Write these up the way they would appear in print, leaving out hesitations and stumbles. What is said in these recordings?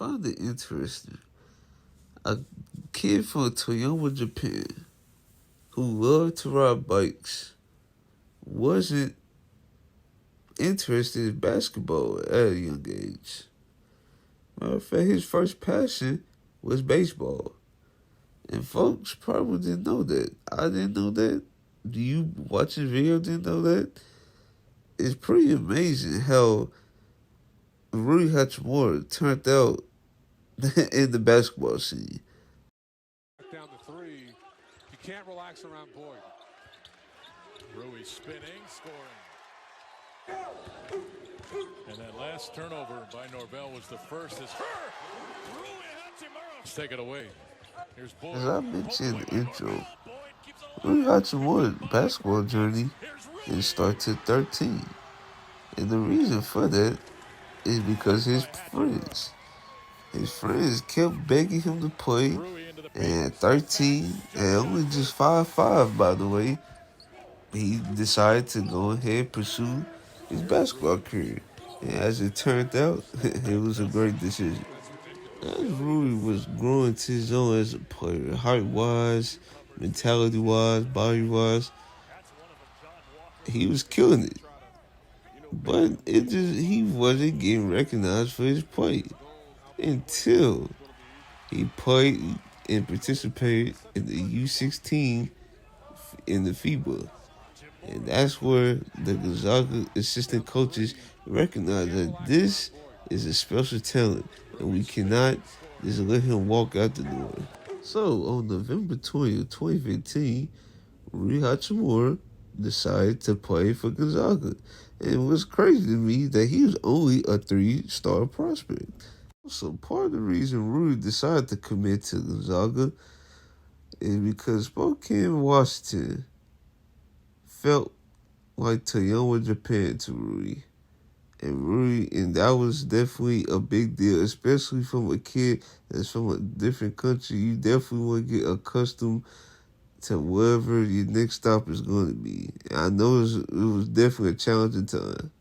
find it interesting. A kid from Toyama, Japan, who loved to ride bikes, wasn't interested in basketball at a young age. Matter of fact, his first passion was baseball. And folks probably didn't know that. I didn't know that. Do you watching video didn't know that? It's pretty amazing how Rui Hachimura turned out in the basketball scene. Down to three. You can't relax around Boyd. Rui spinning, scoring. And that last turnover by Norvell was the first. Rui Hachimura. Let's take it away. Here's Boyd. As I mentioned in the intro, Rui Hachimura's basketball journey didn't start till 13. And the reason for that is because his friends. His friends kept begging him to play. And at 13, and only just 5'5", by the way, he decided to go ahead and pursue his basketball career. And as it turned out, it was a great decision. As Rui was growing to his own as a player, height-wise, mentality-wise, body-wise, he was killing it. But he wasn't getting recognized for his play until he played and participated in the U16 in the FIBA. And that's where the Gonzaga assistant coaches recognized that this is a special talent and we cannot just let him walk out the door. So on November 20th, 2015, Rui Hachimura decided to play for Gonzaga. And it was crazy to me that he was only a 3-star prospect. So part of the reason Rui decided to commit to Gonzaga is because Spokane, Washington felt like Toyama, Japan to Rui. And that was definitely a big deal, especially from a kid that's from a different country. You definitely want to get accustomed to wherever your next stop is going to be. And I know it was definitely a challenging time.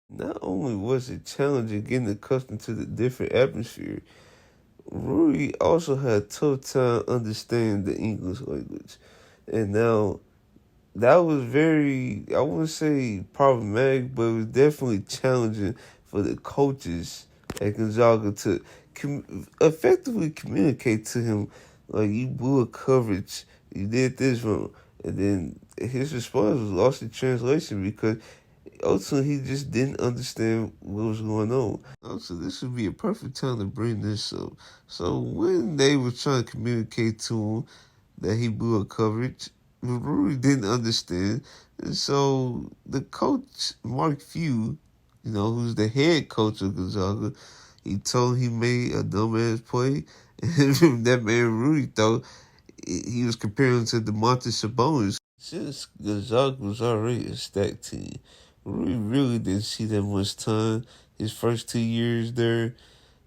Not only was it challenging getting accustomed to the different atmosphere, Rui also had a tough time understanding the English language. And now, that was very, I wouldn't say problematic, but it was definitely challenging for the coaches at Gonzaga to effectively communicate to him, like, you blew a coverage, you did this wrong. And then his response was lost in translation because ultimately he just didn't understand what was going on. Also, this would be a perfect time to bring this up. So when they were trying to communicate to him that he blew a coverage, Rui didn't understand. And so the coach, Mark Few, who's the head coach of Gonzaga, he told him he made a dumbass play. And that man Rui thought he was comparing to DeMontis Sabonis. Since Gonzaga was already a stacked team, Rui really didn't see that much time. His first 2 years there,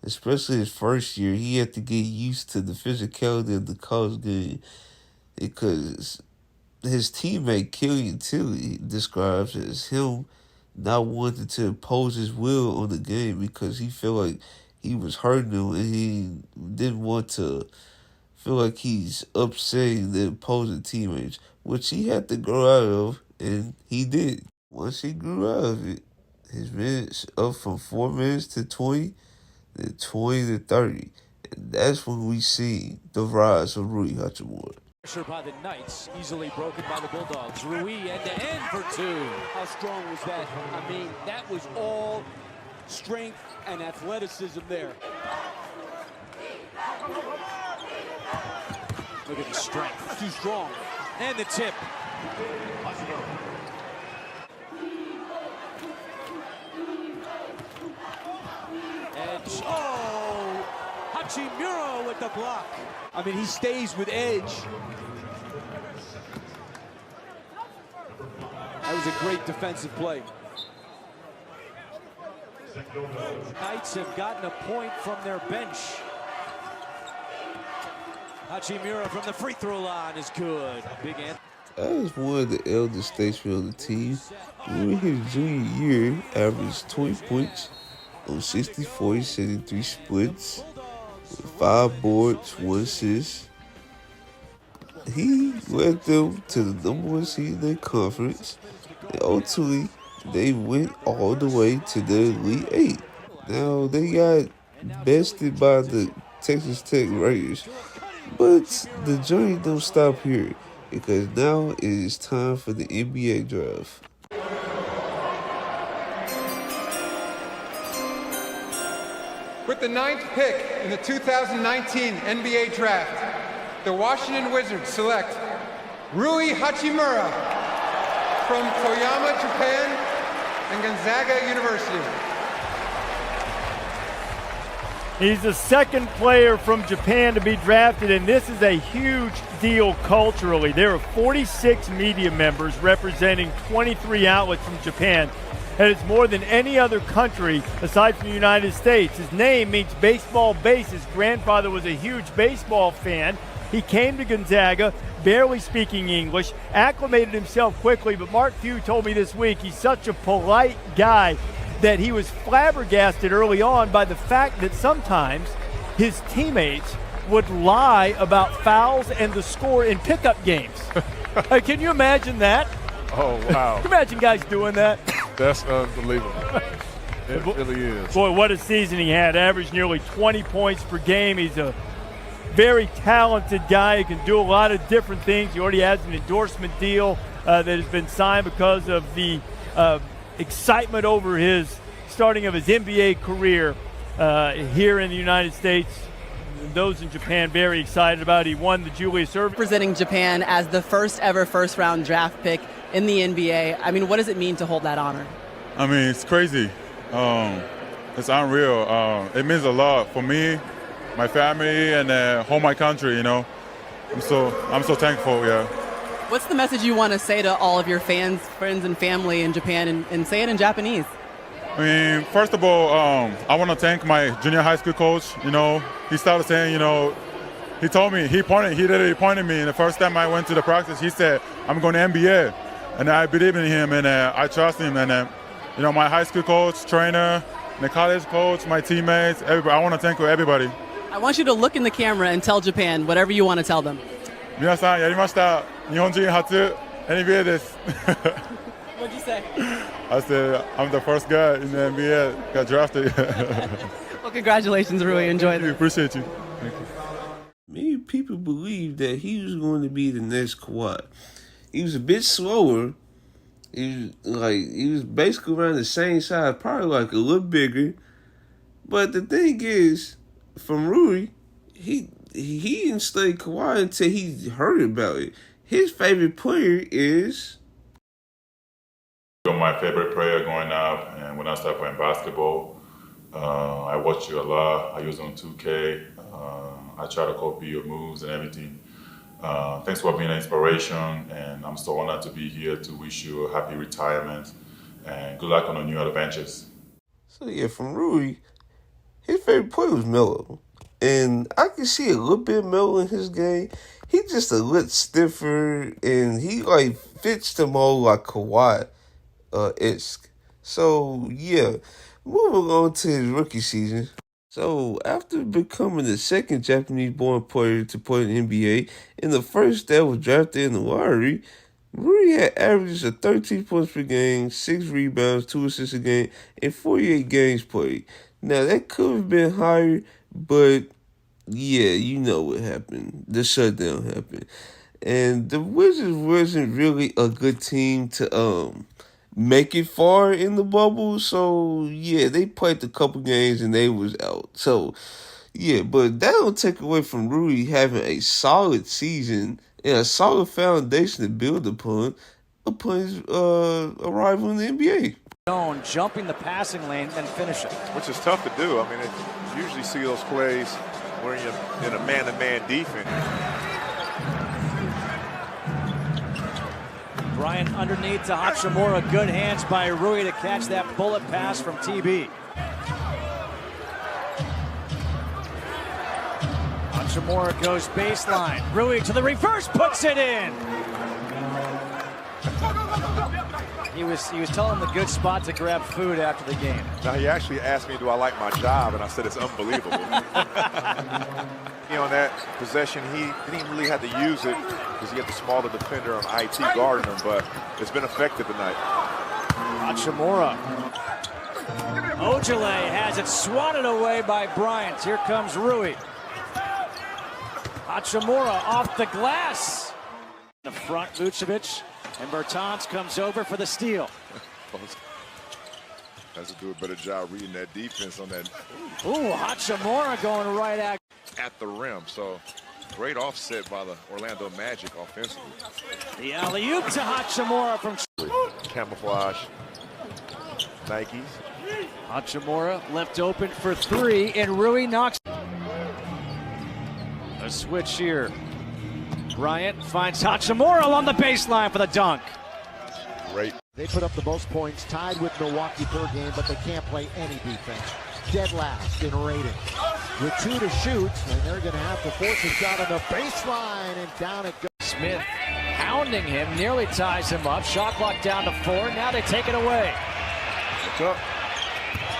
especially his first year, he had to get used to the physicality of the college game because his teammate Killian Tilly describes as him not wanting to impose his will on the game because he felt like he was hurting him and he didn't want to feel like he's upsetting the opposing teammates, which he had to grow out of, and he did. Once he grew out of it, his minutes up from 4 minutes to 20, then 20 to 30. And that's when we see the rise of Rui Hachimura. Pressure by the Knights, easily broken by the Bulldogs. Rui end-to-end for two. How strong was that? I mean, that was all strength and athleticism there. Look at the strength. Too strong. And the tip. Edge. Oh! Hachimura with the block. I mean, he stays with edge. That was a great defensive play. Knights have gotten a point from their bench. Hachimura from the free throw line is good. Big Ant. As one of the elder statesmen on the team, during his junior year, averaged 20 points, on 64 73 splits, with 5 boards, 1 assist. He led them to the #1 seed in their conference, and ultimately they went all the way to the Elite 8. Now they got bested by the Texas Tech Raiders, but the journey don't stop here, because now it is time for the NBA draft. With the 9th pick in the 2019 NBA draft, the Washington Wizards select Rui Hachimura from Toyama, Japan, and Gonzaga University. He's the second player from Japan to be drafted, and this is a huge deal culturally. There are 46 media members representing 23 outlets from Japan. And it's more than any other country aside from the United States. His name means baseball base. His grandfather was a huge baseball fan. He came to Gonzaga, barely speaking English, acclimated himself quickly, but Mark Few told me this week he's such a polite guy that he was flabbergasted early on by the fact that sometimes his teammates would lie about fouls and the score in pickup games. Can you imagine that? Oh, wow. Can you imagine guys doing that? That's unbelievable. It really is. Boy, what a season he had. Averaged nearly 20 points per game. He's a very talented guy. He can do a lot of different things. He already has an endorsement deal that has been signed because of the excitement over his starting of his NBA career here in the United States. Those in Japan very excited about it. He won the Julius Erving. Representing Japan as the first ever first-round draft pick in the NBA. I mean, what does it mean to hold that honor? I mean, it's crazy. It's unreal. It means a lot for me, my family, and home my country. You know, I'm so thankful. Yeah. What's the message you want to say to all of your fans, friends, and family in Japan, and say it in Japanese? I mean, first of all, I want to thank my junior high school coach. You know, he started saying, you know, he told me, he literally pointed me. And the first time I went to the practice, he said, I'm going to NBA. And I believe in him, and I trust him. And, you know, my high school coach, trainer, the college coach, my teammates, everybody. I want to thank everybody. I want you to look in the camera and tell Japan whatever you want to tell them. 皆さんやりました。日本人初 NBA です。 What'd you say? I said, I'm the first guy in the NBA got drafted. Well, congratulations, Rui. Enjoy it. Appreciate you. Thank you. Many people believed that he was going to be the next Kawhi. He was a bit slower. He was basically around the same size, probably like a little bigger. But the thing is, from Rui, he didn't study Kawhi until he heard about it. His favorite player is... My favorite player growing up, and when I started playing basketball, I watched you a lot. I use on 2K. I try to copy your moves and everything. Thanks for being an inspiration, and I'm so honored to be here to wish you a happy retirement and good luck on the new adventures. So yeah, from Rui, his favorite player was Melo. And I can see a little bit of Melo in his game. He's just a little stiffer, and he fits the mold like Kawhi. Isk. So yeah, moving on to his rookie season. So after becoming the second Japanese-born player to play in the NBA and the first that was drafted in the lottery, Rui had averages of 13 points per game, 6 rebounds, 2 assists a game, and 48 games played. Now that could have been higher, but yeah, you know what happened. The shutdown happened, and the Wizards wasn't really a good team to make it far in the bubble. So yeah, they played a couple games and they was out. So yeah, but that don't take away from Rui having a solid season and a solid foundation to build upon his arrival in the NBA. Jumping the passing lane and finishing. Which is tough to do. I mean, you usually see those plays where you're in a man-to-man defense. Bryant underneath to Hachimura. Good hands by Rui to catch that bullet pass from TB. Hachimura goes baseline. Rui to the reverse, puts it in. He was telling him the good spot to grab food after the game. Now, he actually asked me, do I like my job? And I said, it's unbelievable. On that possession, he didn't even really have to use it because he had the smaller defender on IT guarding him, but it's been effective tonight. Hachimura. Ojale has it swatted away by Bryant. Here comes Rui. Hachimura off the glass. In the front, Vucevic, and Bertans comes over for the steal. Has to do a better job reading that defense on that. Ooh, Hachimura going right at the rim. So great offset by the Orlando Magic offensively. The alley-oop to Hachimura from Camouflage Nikes. Hachimura left open for three, and Rui knocks. A switch here. Bryant finds Hachimura along the baseline for the dunk. Great. They put up the most points, tied with Milwaukee per game, but they can't play any defense. Dead last in rating. With 2 to shoot, and they're going to have to force a shot on the baseline, and down it goes. Smith pounding him, nearly ties him up. Shot clock down to 4. Now they take it away. What's up?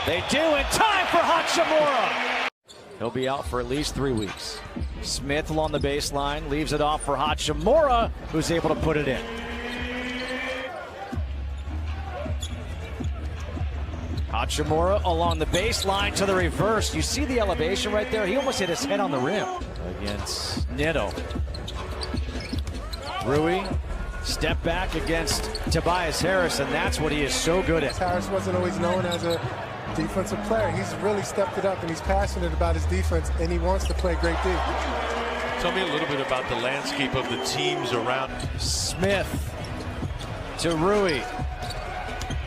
They do, and time for Hachimura. He'll be out for at least 3 weeks. Smith along the baseline, leaves it off for Hachimura, who's able to put it in. Hachimura along the baseline to the reverse. You see the elevation right there? He almost hit his head on the rim against Nitto. Rui, step back against Tobias Harris, and that's what he is so good at. Harris wasn't always known as a defensive player. He's really stepped it up, and he's passionate about his defense, and he wants to play great D. Tell me a little bit about the landscape of the teams around. Smith to Rui.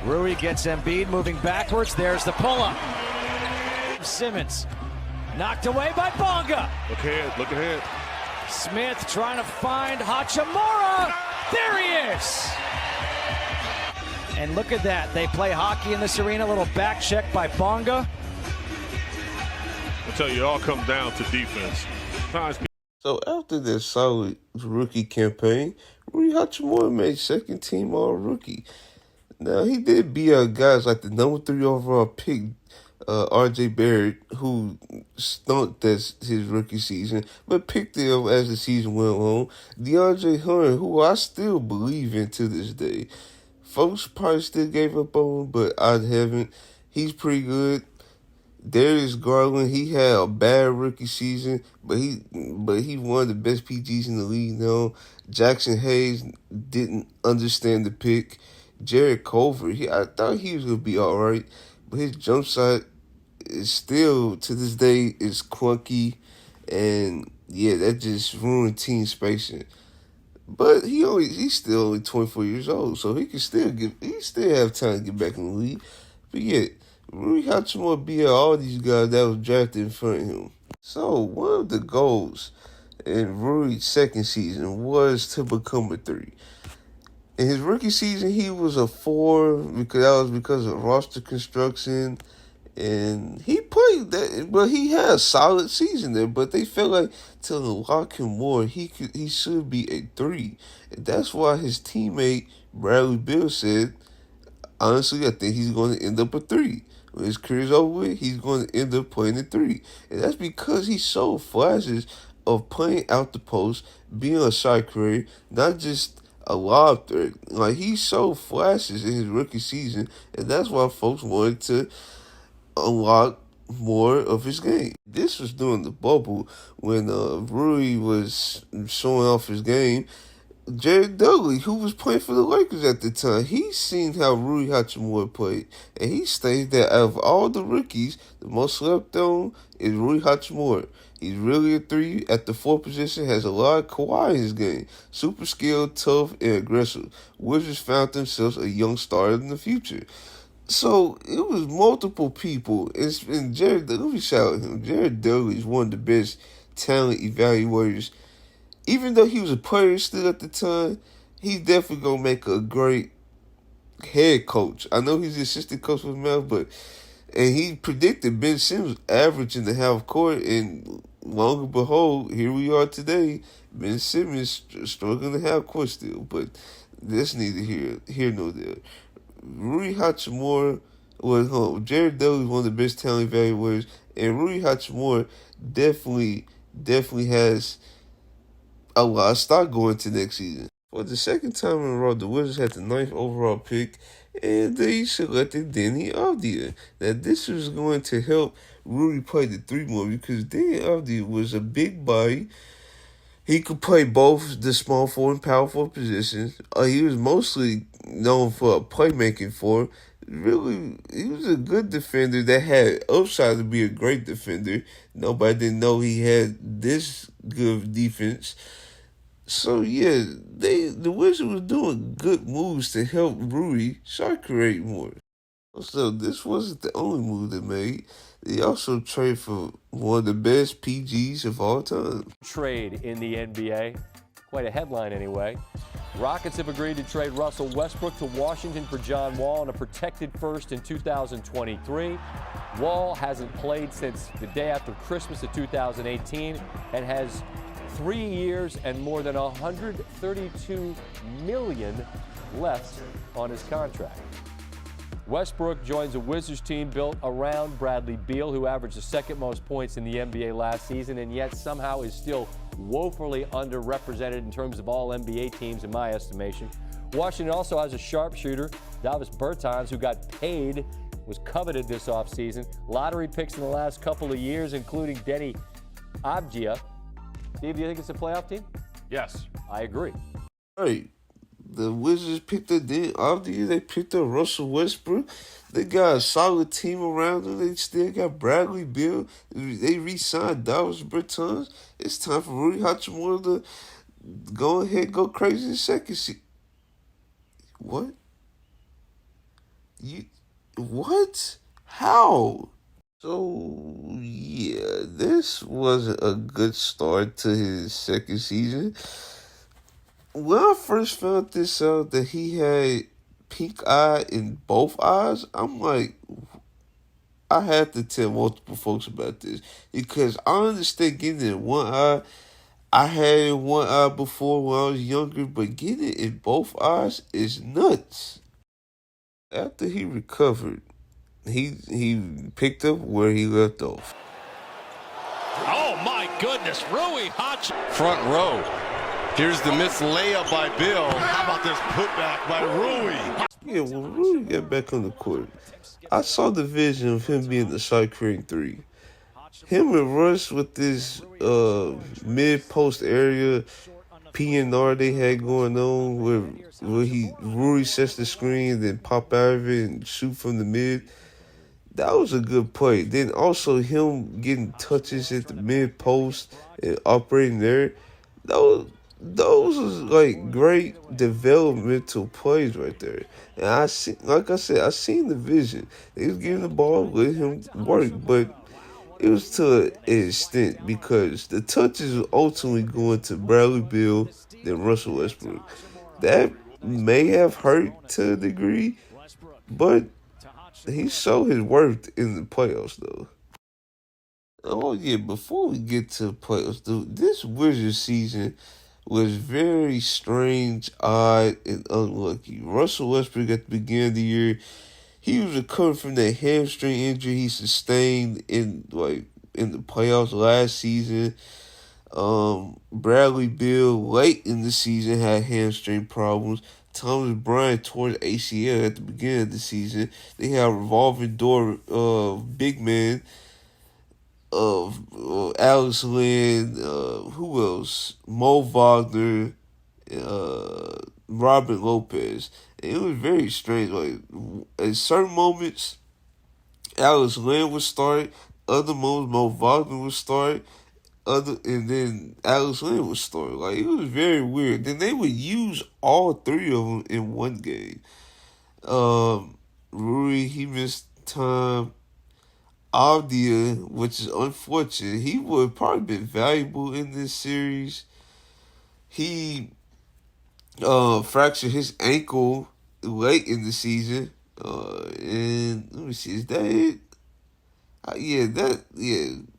Rui gets Embiid moving backwards. There's the pull-up. Simmons knocked away by Bonga. Look ahead, look ahead. Smith trying to find Hachimura. There he is. And look at that. They play hockey in this arena. A little back check by Bonga. I tell you, it all comes down to defense. So after that solid rookie campaign, Rui Hachimura made second team all-rookie. Now, he did beat out guys like the number 3 overall pick, R.J. Barrett, who stunk his rookie season, but picked him as the season went on. DeAndre Hunter, who I still believe in to this day. Folks probably still gave up on him, but I haven't. He's pretty good. Darius Garland, he had a bad rookie season, but he one of the best PGs in the league now. Jackson Hayes didn't understand the pick. Jared Culver, I thought he was going to be all right, but his jump shot is still, to this day, is clunky, and yeah, that just ruined team spacing. But he's still only 24 years old, so he still have time to get back in the league. But yeah, Rui Hachimura beat out all these guys that was drafted in front of him. So one of the goals in Rui's second season was to become a 3. In his rookie season, he was a 4 because of roster construction, and he played that. But he had a solid season there. But they felt like to unlock him more, he should be a 3, and that's why his teammate Bradley Beal said, honestly, I think he's going to end up a 3. When his career's over with, he's going to end up playing a 3, and that's because he showed flashes of playing out the post, being a shot creator, not just a lob threat. Like, he showed flashes in his rookie season, and that's why folks wanted to unlock more of his game. This was during the bubble when Rui was showing off his game. Jared Dudley, who was playing for the Lakers at the time, he seen how Rui Hachimura played, and he stated that out of all the rookies, the most slept on is Rui Hachimura. He's really a 3 at the 4 position, has a lot of Kawhi in his game. Super skilled, tough, and aggressive. Wizards found themselves a young star in the future. So it was multiple people, and Jared, let me shout at him. Jared Dudley is one of the best talent evaluators. Even though he was a player still at the time, he's definitely going to make a great head coach. I know he's the assistant coach with Mel, and he predicted Ben Simmons average in the half court, and lo and behold, here we are today. Ben Simmons struggling in the half court still, but that's neither here nor there. Rui Hachimura was home. Jared Dudley is one of the best talent evaluators, and Rui Hachimura definitely has a lot of stock going to next season. For the second time in a row, the Wizards had the 9th overall pick, and they selected Danny Avdija. Now, this was going to help Rui play the 3 more because Danny Avdija was a big body. He could play both the small forward and power forward positions. He was mostly known for playmaking for. Really, he was a good defender that had upside to be a great defender. Nobody didn't know he had this good of defense. So yeah, the Wizards was doing good moves to help Rui start create more. So this wasn't the only move they made. They also traded for one of the best PGs of all time. Trade in the NBA. Quite a headline anyway. Rockets have agreed to trade Russell Westbrook to Washington for John Wall and a protected first in 2023. Wall hasn't played since the day after Christmas of 2018 and has 3 years and more than $132 million left on his contract. Westbrook joins a Wizards team built around Bradley Beal, who averaged the 2nd most points in the NBA last season and yet somehow is still woefully underrepresented in terms of all NBA teams in my estimation. Washington also has a sharpshooter, Davis Bertans, who got paid, was coveted this offseason. Lottery picks in the last couple of years, including Denny Avdija. Steve, do you think it's a playoff team? Yes. I agree. Right. The Wizards picked up Dan Avdija. They picked up Russell Westbrook. They got a solid team around them. They still got Bradley Beal. They re-signed Davis Bertans. It's time for Rui Hachimura to go ahead and go crazy in second season. What? What? How? So, yeah, this wasn't a good start to his second season. When I first found this out that he had pink eye in both eyes, I'm like, I had to tell multiple folks about this because I understand getting it in one eye. I had it in one eye before when I was younger, but getting it in both eyes is nuts. After he recovered, he picked up where he left off. Oh my goodness, Rui Hachimura. Front row. Here's the missed layup by Bill. How about this putback by Rui? Yeah, when Rui got back on the court, I saw the vision of him being the shot creating 3. Him and Russ with this mid-post area PNR they had going on where Rui sets the screen, then pop out of it and shoot from the mid. That was a good play. Then also him getting touches at the mid-post and operating there. Those was like great developmental plays right there. And I seen the vision. They was giving the ball, let him work, but it was to an extent because the touches were ultimately going to Bradley Beal than Russell Westbrook. That may have hurt to a degree, but he showed his worth in the playoffs though. Oh yeah, before we get to the playoffs, dude, this Wizards season was very strange, odd, and unlucky. Russell Westbrook at the beginning of the year, he was recovering from that hamstring injury he sustained in the playoffs last season. Bradley Beal late in the season had hamstring problems. Thomas Bryant tore his ACL at the beginning of the season. They had a revolving door big man of Alex Lynn, who else? Mo Wagner, Robert Lopez. And it was very strange. Like at certain moments, Alex Lynn would start. Other moments, Mo Wagner would start. And then Alex Lynn would start. Like it was very weird. Then they would use all 3 of them in one game. Rui, he missed time. Avdija, which is unfortunate, he would have probably been valuable in this series. He fractured his ankle late in the season. And let me see, is that it?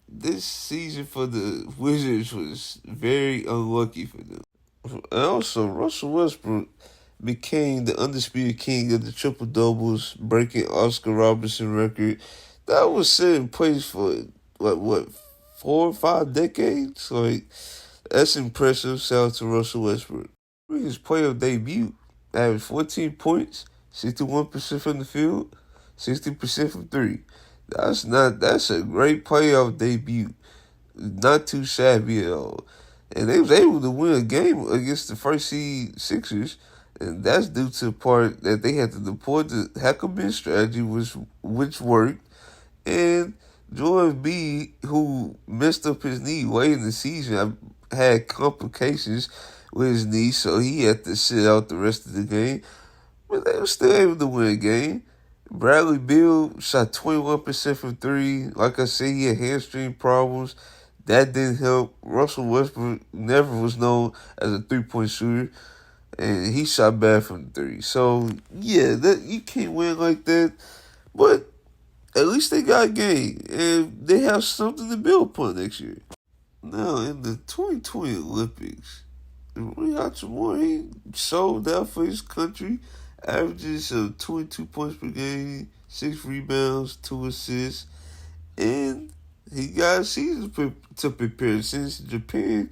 This season for the Wizards was very unlucky for them. And also, Russell Westbrook became the undisputed king of the triple doubles, breaking Oscar Robertson record. That was set in place for what 4 or 5 decades. Like, that's impressive. Shout out to Russell Westbrook. His playoff debut averaged 14 points, 61% from the field, 60% from three. That's a great playoff debut. Not too shabby at all. And they was able to win a game against the first seed Sixers, and that's due to the part that they had to deploy the Hackman strategy, which worked. And Joel B, who messed up his knee late in the season, had complications with his knee, so he had to sit out the rest of the game. But they were still able to win a game. Bradley Beal shot 21% from three. Like I said, he had hamstring problems. That didn't help. Russell Westbrook never was known as a three-point shooter, and he shot bad from three. So, yeah, you can't win like that. But at least they got a game, and they have something to build upon next year. Now, in the 2020 Olympics, Rui Hachimura, he sold out for his country, averages of 22 points per game, 6 rebounds, 2 assists, and he got a season to prepare. Since Japan,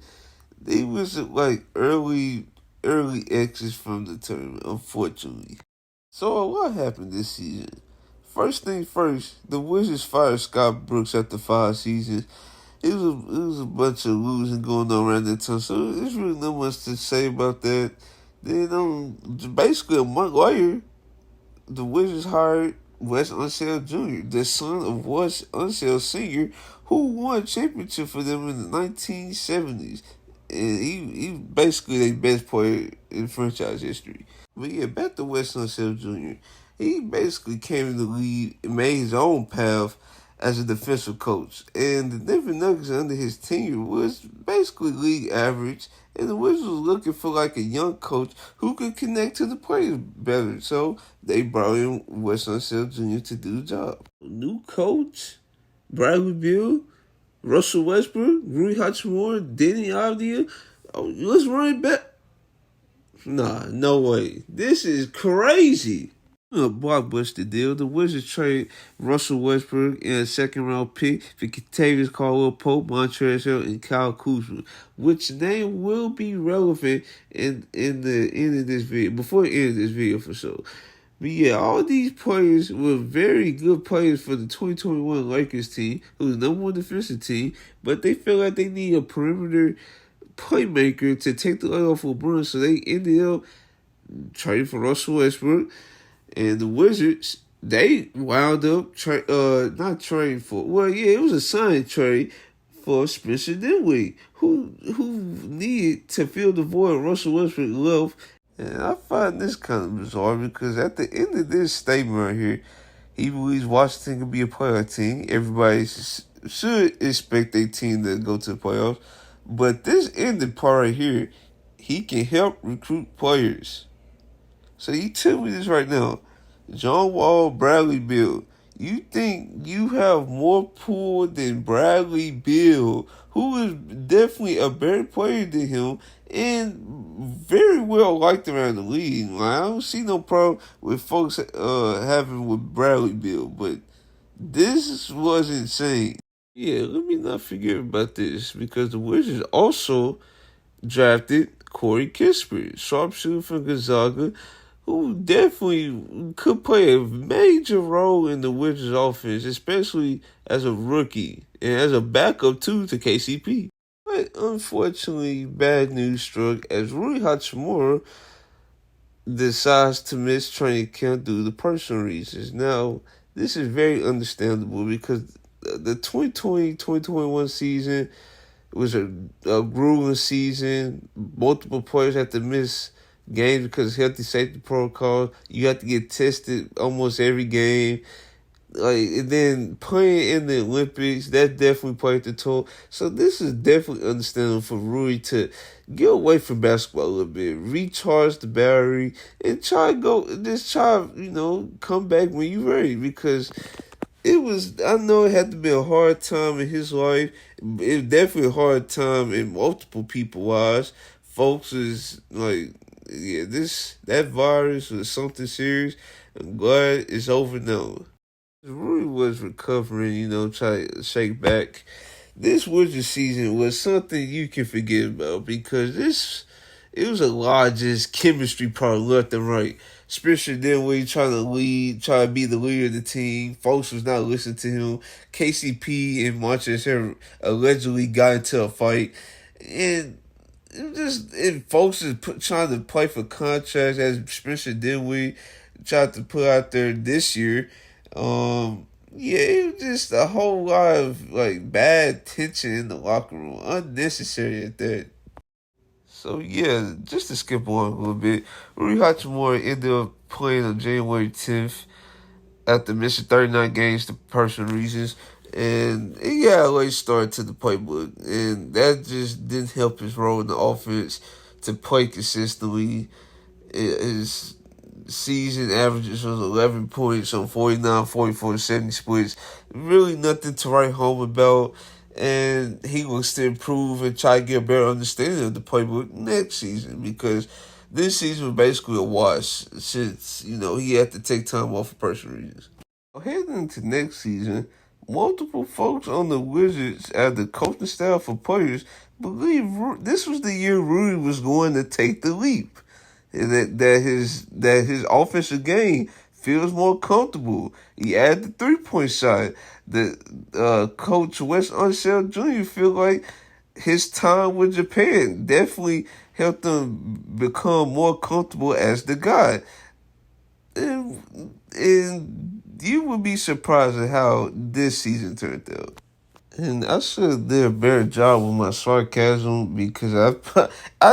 they was like early exits from the tournament, unfortunately. So what happened this season? First thing first, the Wizards fired Scott Brooks after 5 seasons. It was a bunch of losing going on around that time, so there's really not much to say about that. Then, basically a month later, the Wizards hired Wes Unseld Jr., the son of Wes Unseld Sr., who won a championship for them in the 1970s. And he basically their best player in franchise history. But yeah, back to Wes Unseld Jr. He basically came in the league and made his own path as a defensive coach. And the Denver Nuggets under his tenure was basically league average. And the Wizards was looking for like a young coach who could connect to the players better. So they brought in Wes Unseld Jr. to do the job. New coach, Bradley Beal, Russell Westbrook, Rui Hachimura, Denny Avdia. Oh, let's run it back. Nah, no way. This is crazy. A blockbuster deal. The Wizards trade Russell Westbrook and a second-round pick for Kentavious Caldwell-Pope, Montrezl Harrell, and Kyle Kuzma, which name will be relevant in the end of this video, before the end of this video for sure. But yeah, all these players were very good players for the 2021 Lakers team, who was the number 1 defensive team, but they feel like they need a perimeter playmaker to take the light off LeBron, so they ended up trading for Russell Westbrook. And the Wizards, they wound up not trading for. Well, yeah, it was a sign trade for Spencer Dinwiddie, who needed to fill the void Russell Westbrook left. And I find this kind of bizarre because at the end of this statement right here, he believes Washington can be a playoff team. Everybody should expect their team to go to the playoffs. But this ended part right here, he can help recruit players. So you tell me this right now, John Wall, Bradley Beal, you think you have more pull than Bradley Beal, who is definitely a better player than him and very well liked around the league. Like, I don't see no problem with folks having with Bradley Beal, but this was insane. Yeah, let me not forget about this because the Wizards also drafted Corey Kispert, sharpshooter from Gonzaga, who definitely could play a major role in the Wizards offense, especially as a rookie and as a backup too to KCP. But unfortunately, bad news struck as Rui Hachimura decides to miss training camp due to personal reasons. Now, this is very understandable because the 2020-2021 season was a grueling season. Multiple players had to miss games because of healthy safety protocols. You have to get tested almost every game. And then playing in the Olympics, that definitely played the toll. So this is definitely understandable for Rui to get away from basketball a little bit, recharge the battery, and come back when you're ready. Because I know it had to be a hard time in his life. It was definitely a hard time in multiple people lives. Folks is like, yeah, that virus was something serious. I'm glad it's over now. Rui was recovering, trying to shake back. This Wizards season was something you can forget about because it was a lot of just chemistry problem left and right. Spencer Dinwiddie trying to be the leader of the team. Folks was not listening to him. KCP and Montrezl Harrell allegedly got into a fight. And folks is trying to play for contracts as Spencer Dinwiddie tried to put out there this year. Yeah, it was just a whole lot of bad tension in the locker room, unnecessary at that. So yeah, just to skip on a little bit, Rui Hachimura ended up playing on January 10th after missing 39 games for personal reasons, and he got a late start to the playbook, and that just didn't help his role in the offense to play consistently. His season averages was 11 points on 49, 44, 70 splits. Really nothing to write home about. And he looks to improve and try to get a better understanding of the playbook next season because this season was basically a wash since, he had to take time off for personal reasons. Heading into next season, multiple folks on the Wizards as the coaching staff for players believe this was the year Rui was going to take the leap. And that his offensive game feels more comfortable. He added the 3-point shot. The coach Wes Unseld Jr. feel like his time with Japan definitely helped him become more comfortable as the guy. And you would be surprised at how this season turned out. And I should have did a better job with my sarcasm because I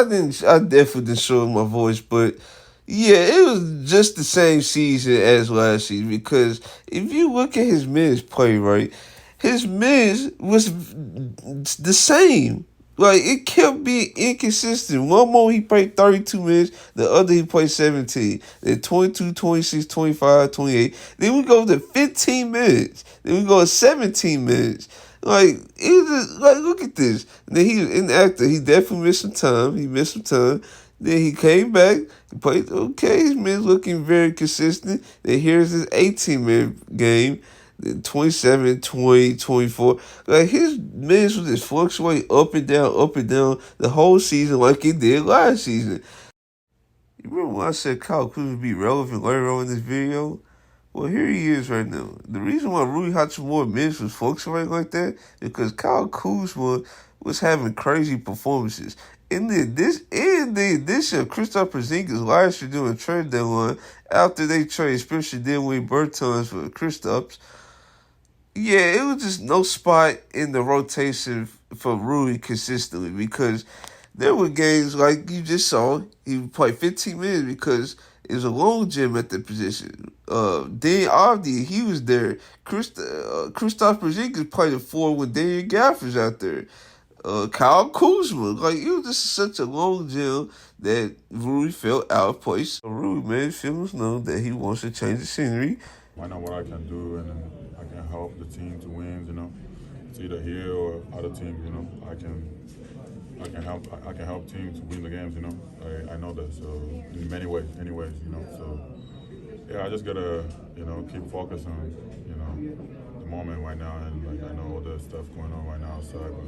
definitely didn't show my voice, but yeah, it was just the same season as last season because if you look at his minutes play, right, his minutes was the same. It kept being inconsistent. One more he played 32 minutes, the other he played 17. Then 22, 26, 25, 28. Then we go to 15 minutes. Then we go to 17 minutes. It was just, look at this. And then he was inactive. He definitely missed some time. Then he came back. He played okay. His minutes looking very consistent. Then here's his 18-minute game. Then 27, 20, 24. His minutes would just fluctuate up and down the whole season like it did last season. You remember when I said Kyle Kuzma would be relevant later on in this video? Well, here he is right now. The reason why Rui Hachimura minutes was fluctuating like that is because Kyle Kuzma was having crazy performances. In the addition of Kristaps Porzingis last year doing a trade deadline after they traded Spencer Dinwiddie Bertans for Kristaps. Yeah, it was just no spot in the rotation for Rui consistently because there were games like you just saw, he would play 15 minutes because it was a long gym at the position. Dan Avdi, he was there. Kristaps Porzingis played at 4 when Daniel Gafford's out there. Kyle Kuzma, it was just such a long gym that Rui felt out of place. Rui made his feelings known that he wants to change the scenery. I know what I can do, and I can help the team to win. It's either here or other teams. I can help teams win the games. I know that. So in many ways, So yeah, I just gotta keep focused on the moment right now, and I know all the stuff going on right now outside, but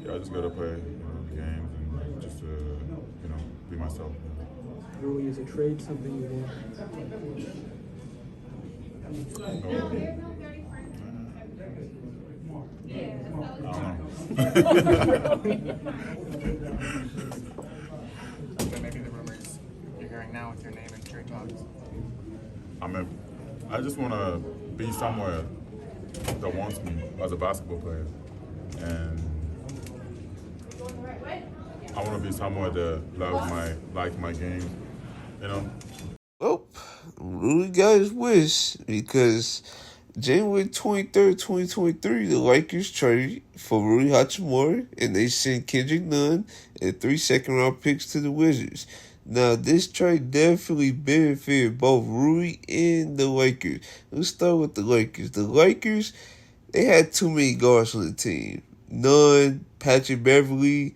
yeah, I just gotta play the games and just be myself. Rui, is a trade something you want? I don't know. Maybe the rumors you're hearing now with your name in trade talks. I just want to be somewhere that wants me as a basketball player, and I want to be somewhere that like my game, Well, Rui got his wish because January 23rd, 2023, the Lakers traded for Rui Hachimura and they sent Kendrick Nunn and 3 second-round picks to the Wizards. Now, this trade definitely benefited both Rui and the Lakers. Let's start with the Lakers. The Lakers, they had too many guards on the team. Nunn, Patrick Beverly,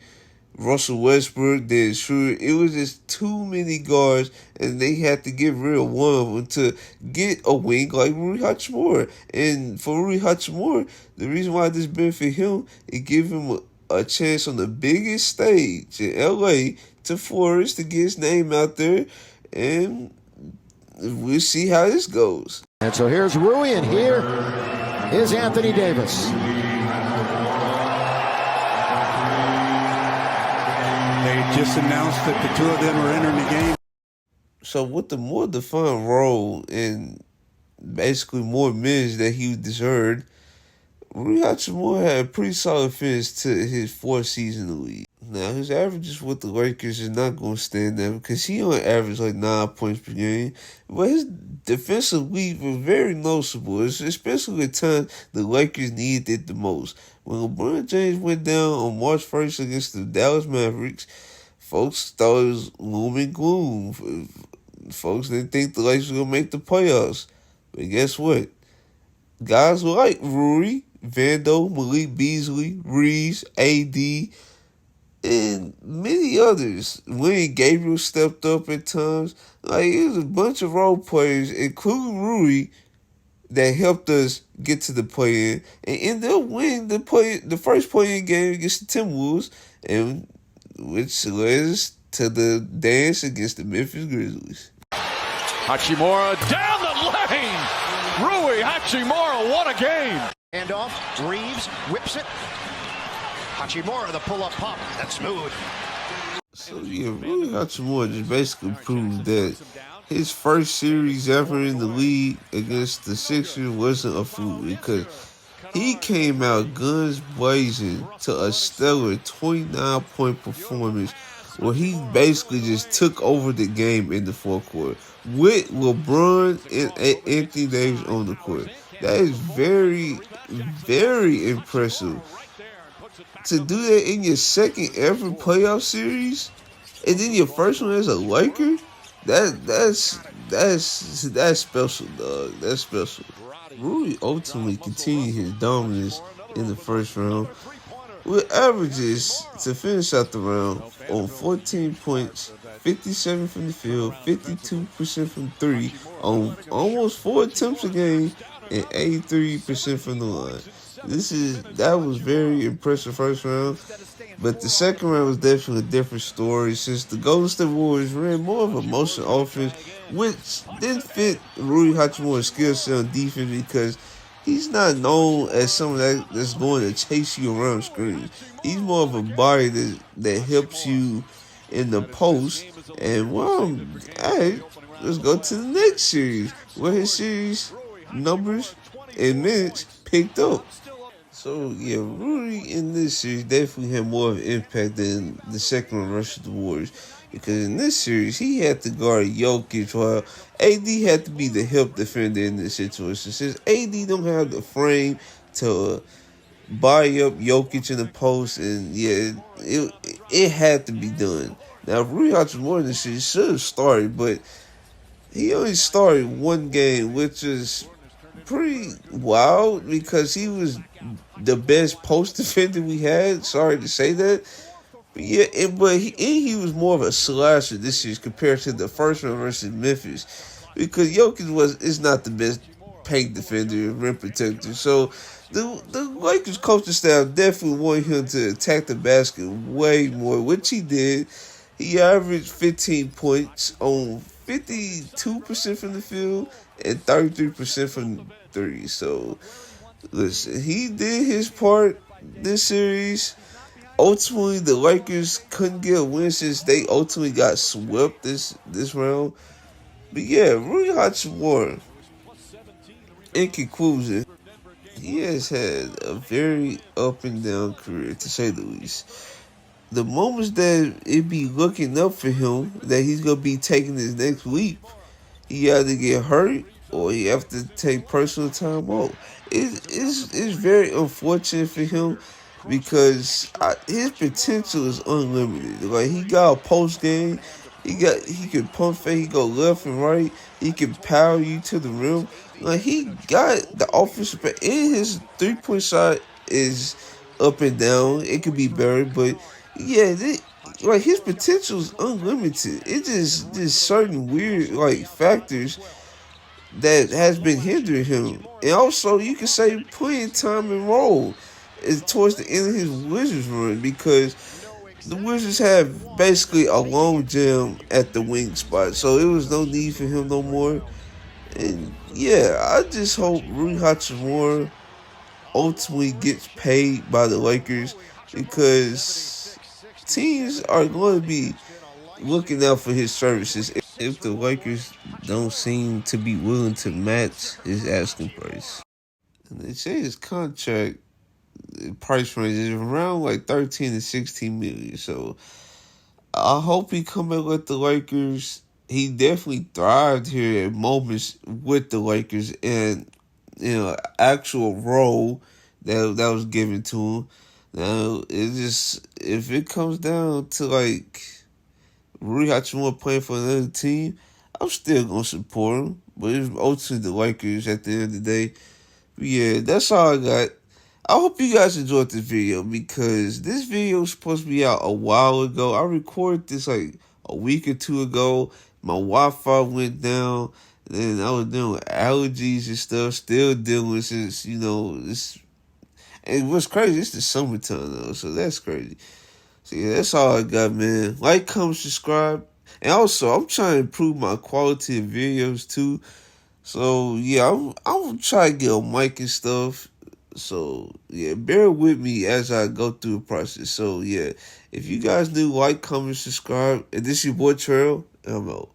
Russell Westbrook, then Schroeder. It was just too many guards, and they had to get rid of one of them to get a wing like Rui Hachimura. And for Rui Hachimura, the reason why this benefit him, it give him a chance on the biggest stage in LA to flourish, to get his name out there, and we'll see how this goes. And so here's Rui, and here is Anthony Davis. They just announced that the two of them are entering the game. So with the more defined role and basically more minutes that he deserved, Rui Hachimura had a pretty solid finish to his fourth season in the league. Now, his averages with the Lakers is not going to stand there because he only averaged like 9 points per game. But his defensive lead was very noticeable, especially at times the Lakers needed it the most. When LeBron James went down on March 1st against the Dallas Mavericks, folks thought it was gloom and gloom. Folks didn't think the Lakers were going to make the playoffs. But guess what? Guys like Rui, Vando, Malik Beasley, Reeves, AD, and many others. Wayne Gabriel stepped up at times. Like, it was a bunch of role players, including Rui, that helped us get to the play-in and ended up winning the first play-in game against the Timberwolves, and which led us to the dance against the Memphis Grizzlies. Hachimura down the lane. Rui Hachimura, what a game. Handoff, Reeves whips it. Hachimura, the pull-up pop. That's smooth. So, yeah, Rui Hachimura just basically proved that his first series ever in the league against the Sixers wasn't a fluke, because he came out guns blazing to a stellar 29-point performance where he basically just took over the game in the fourth quarter with LeBron and Anthony Davis on the court. That is very, very impressive. To do that in your second ever playoff series, and then your first one as a Laker, that's special, dog. That's special. Rui ultimately continued his dominance in the first round with averages to finish out the round on 14 points, 57 from the field, 52% from three, on almost 4 attempts a game, and 83% from the line. That was very impressive first round, but the second round was definitely a different story since the Golden State Warriors ran more of a motion offense, which didn't fit Rui Hachimura's skill set on defense because he's not known as someone that's going to chase you around screens. He's more of a body that helps you in the post. And let's go to the next series where his series numbers and minutes picked up. So, yeah, Rui in this series definitely had more of an impact than the second one versus the Warriors. Because in this series, he had to guard Jokic while AD had to be the help defender in this situation. Since AD don't have the frame to buy up Jokic in the post, and yeah, it had to be done. Now, Rui Hachimura in this series should have started, but he only started one game, which is pretty wild because he was the best post defender we had. Sorry to say that. But yeah, he was more of a slasher this year compared to the first one versus Memphis, because Jokic is not the best paint defender, rim protector. So the Lakers coaching staff definitely wanted him to attack the basket way more, which he did. He averaged 15 points on 52% from the field and 33% from three. So listen, he did his part this series. Ultimately, the Lakers couldn't get a win since they ultimately got swept this round. But yeah, Rui Hachimura, in conclusion, he has had a very up and down career, to say the least. The moments that it be looking up for him, that he's going to be taking his next leap, he either get hurt or he have to take personal time off. It's very unfortunate for him, because his potential is unlimited. Like, he got a post game, he can pump fake, he go left and right, he can power you to the rim. Like, he got the offensive, and his 3-point shot is up and down. It could be better, but Yeah, like his potential is unlimited. It just certain weird like factors that has been hindering him, and also you could say playing time and role is towards the end of his Wizards run because the Wizards have basically a long jam at the wing spot, so it was no need for him no more. And yeah, I just hope Rui Hachimura ultimately gets paid by the Lakers because teams are going to be looking out for his services if the Lakers don't seem to be willing to match his asking price. And they say his contract price range is around like 13 to 16 million. So I hope he come back with the Lakers. He definitely thrived here at moments with the Lakers and actual role that was given to him. Now it just if it comes down to like Rui Hachimura playing for another team, I'm still gonna support him. But it's ultimately the Lakers at the end of the day. But yeah, that's all I got. I hope you guys enjoyed this video because this video was supposed to be out a while ago. I recorded this like a week or two ago. My Wi-Fi went down. And I was dealing with allergies and stuff. Still dealing with since, it's... And what's crazy, it's the summertime though, so that's crazy. So yeah, that's all I got, man. Like, comment, subscribe. And also, I'm trying to improve my quality of videos too. So yeah, I'm trying to get a mic and stuff. So yeah, bear with me as I go through the process. So yeah, if you guys do, like, comment, subscribe. And this is your boy Trail, and I'm out.